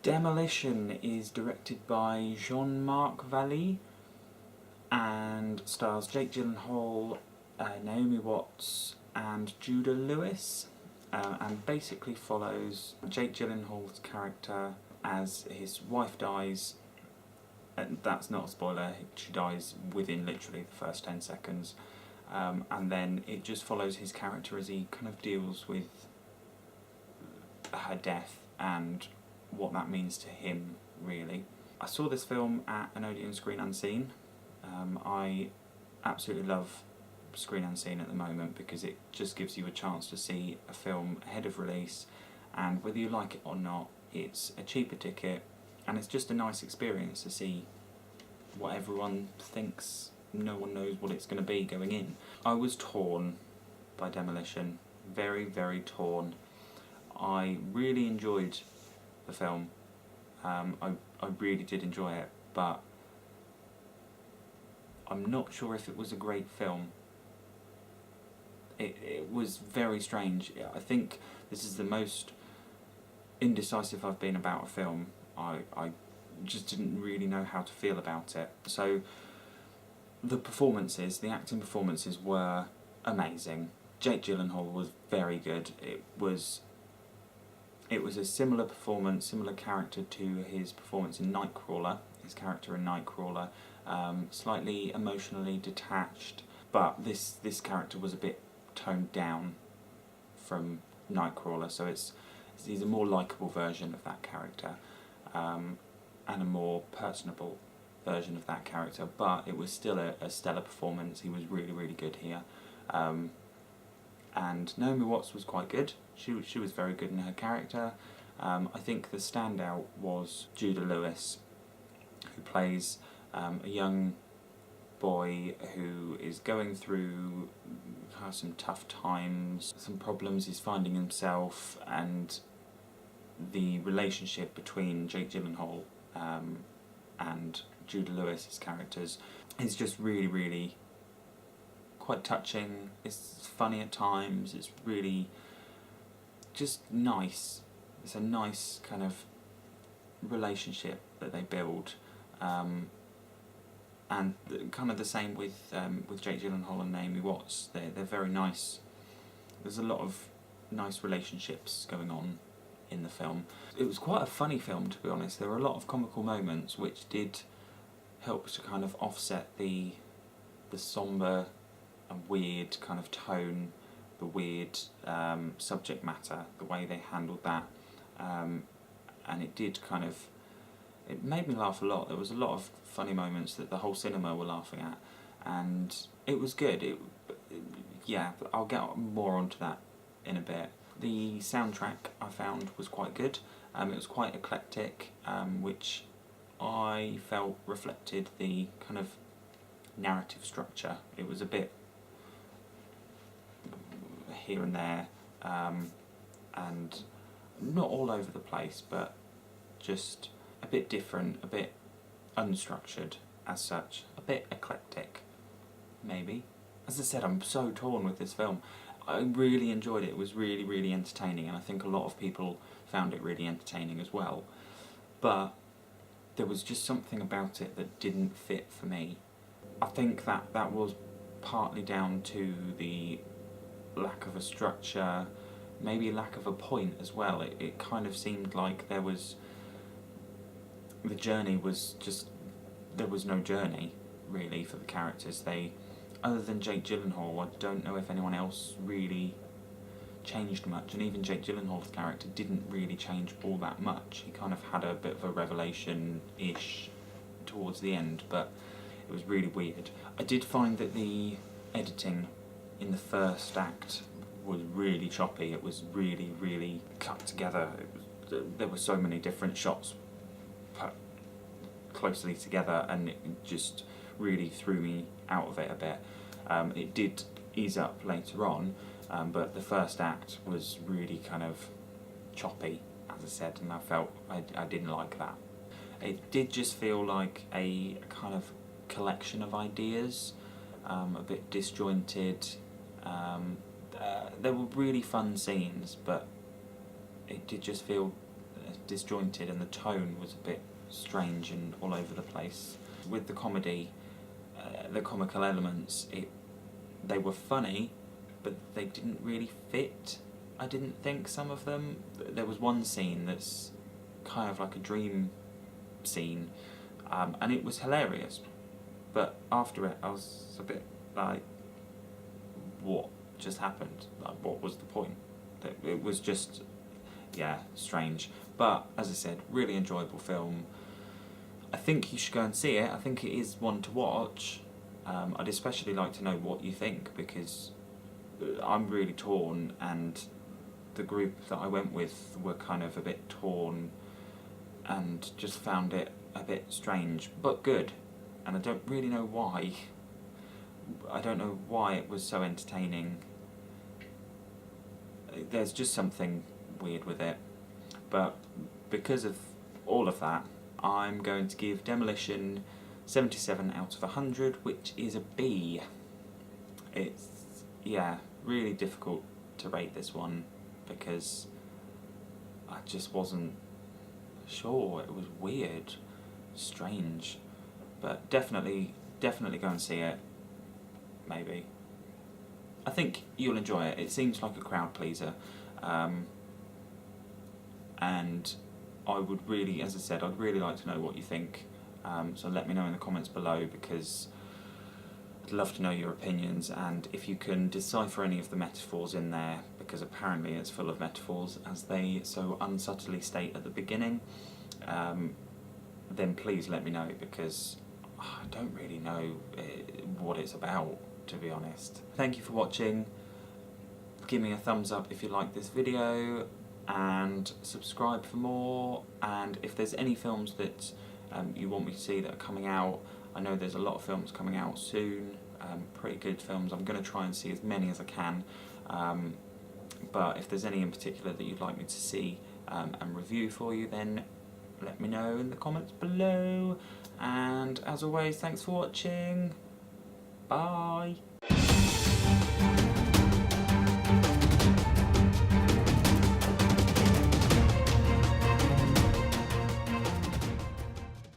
Demolition is directed by Jean-Marc Vallée and stars Jake Gyllenhaal, Naomi Watts and Judah Lewis, and basically follows Jake Gyllenhaal's character as his wife dies, and that's not a spoiler, she dies within literally the first 10 seconds, and then it just follows his character as he kind of deals with her death and what that means to him, really. I saw this film at an Odeon Screen Unseen. I absolutely love Screen Unseen at the moment because it just gives you a chance to see a film ahead of release, and whether you like it or not, it's a cheaper ticket and it's just a nice experience to see what everyone thinks. No one knows what it's going to be going in. I was torn by Demolition, very, very torn. I really enjoyed the film. I really did enjoy it, but I'm not sure if it was a great film. It was very strange. I think this is the most indecisive I've been about a film. I just didn't really know how to feel about it. So the performances, the acting performances were amazing. Jake Gyllenhaal was very good. It was a similar performance, similar character to his performance in Nightcrawler, his character in Nightcrawler, slightly emotionally detached, but this character was a bit toned down from Nightcrawler, so he's a more likeable version of that character, and a more personable version of that character, but it was still a stellar performance. He was really, really good here. And Naomi Watts was quite good. She was very good in her character. I think the standout was Judah Lewis, who plays a young boy who is going through some tough times, some problems he's finding himself, and the relationship between Jake Gyllenhaal and Judah Lewis's characters is just really, really quite touching. It's funny at times. It's really just nice. It's a nice kind of relationship that they build, and kind of the same with Jake Gyllenhaal and Naomi Watts. They're very nice. There's a lot of nice relationships going on in the film. It was quite a funny film, to be honest. There were a lot of comical moments which did help to kind of offset the sombre and weird kind of tone, the weird subject matter, the way they handled that, and it did kind of, it made me laugh a lot. There was a lot of funny moments that the whole cinema were laughing at, and it was good. Yeah, I'll get more onto that in a bit. The soundtrack I found was quite good. It was quite eclectic, which I felt reflected the kind of narrative structure. It was a bit here and there, and not all over the place, but just a bit different, a bit unstructured as such, a bit eclectic, maybe. As I said, I'm so torn with this film. I really enjoyed it. It was really, really entertaining, and I think a lot of people found it really entertaining as well. But there was just something about it that didn't fit for me. I think that was partly down to the lack of a structure, maybe a lack of a point as well. It kind of seemed like the journey was just, there was no journey really for the characters. Other than Jake Gyllenhaal, I don't know if anyone else really changed much, and even Jake Gyllenhaal's character didn't really change all that much. He kind of had a bit of a revelation-ish towards the end, but it was really weird. I did find that the editing in the first act was really choppy. It was really, really cut together. There were so many different shots put closely together, and it just really threw me out of it a bit. It did ease up later on, but the first act was really kind of choppy, as I said, and I felt I didn't like that. It did just feel like a kind of collection of ideas, a bit disjointed. There were really fun scenes, but it did just feel disjointed, and the tone was a bit strange and all over the place. With the comedy, the comical elements, they were funny, but they didn't really fit. I didn't think some of them. There was one scene that's kind of like a dream scene, and it was hilarious, but after it I was a bit like, what just happened? Like, what was the point? It was just, yeah, strange. But as I said, really enjoyable film. I think you should go and see it. I think it is one to watch. I'd especially like to know what you think, because I'm really torn, and the group that I went with were kind of a bit torn and just found it a bit strange, but good. And I don't really know why. I don't know why it was so entertaining. There's just something weird with it. But because of all of that, I'm going to give Demolition 77 out of 100, which is a B. It's, yeah, really difficult to rate this one because I just wasn't sure. It was weird, strange, but definitely go and see it. Maybe. I think you'll enjoy it. It seems like a crowd pleaser, and I would really, as I said, I'd really like to know what you think. So let me know in the comments below, because I'd love to know your opinions, and if you can decipher any of the metaphors in there, because apparently it's full of metaphors, as they so unsubtly state at the beginning, then please let me know, because I don't really know what it's about, to be honest. Thank you for watching. Give me a thumbs up if you like this video, and subscribe for more. And if there's any films that you want me to see that are coming out, I know there's a lot of films coming out soon, pretty good films. I'm going to try and see as many as I can, but if there's any in particular that you'd like me to see and review for you, then let me know in the comments below. And as always, thanks for watching. Bye.